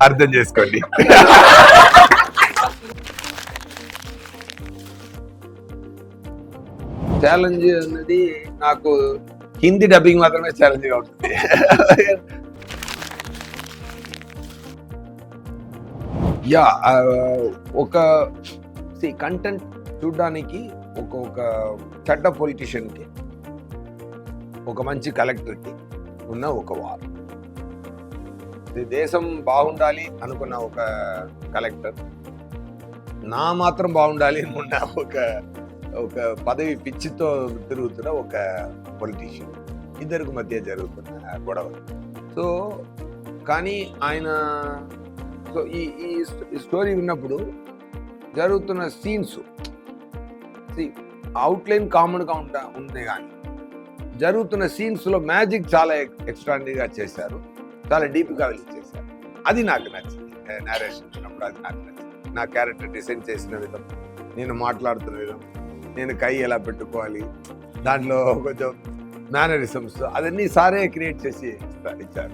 అర్థం చేసుకోండి. ఛాలెంజ్ అన్నది నాకు హిందీ డబ్బింగ్ మాత్రమే ఛాలెంజ్ గా ఉంటుంది. యా ఒక కంటెంట్ చూడడానికి ఒక చెడ్డ పొలిటీషియన్కి, ఒక మంచి కలెక్టర్కి ఉన్న ఒక వార్. దేశం బాగుండాలి అనుకున్న ఒక కలెక్టర్, నా మాత్రం బాగుండాలి అనుకున్న ఒక పదవి పిచ్చితో తిరుగుతున్న ఒక పొలిటీషియన్, ఇద్దరికి మధ్య జరుగుతున్న గొడవ. సో కానీ ఆయన ఈ స్టోరీ విన్నప్పుడు జరుగుతున్న సీన్స్ అవుట్లైన్ కామన్గా ఉంది, కానీ జరుగుతున్న సీన్స్లో మ్యాజిక్ చాలా ఎక్స్ట్రాడినరీగా చేశారు, చాలా డీప్గా వెళ్ళి చేశారు. అది నాకు నచ్చింది. నేరేషన్ విన్నప్పుడు అది నాకు నచ్చింది. నా క్యారెక్టర్ డిజైన్ చేసిన విధం, నేను మాట్లాడుతున్న విధం, నేను కై ఎలా పెట్టుకోవాలి, దాంట్లో కొంచెం మేనరిజమ్స్, అవన్నీ సారే క్రియేట్ చేసి ఇచ్చారు.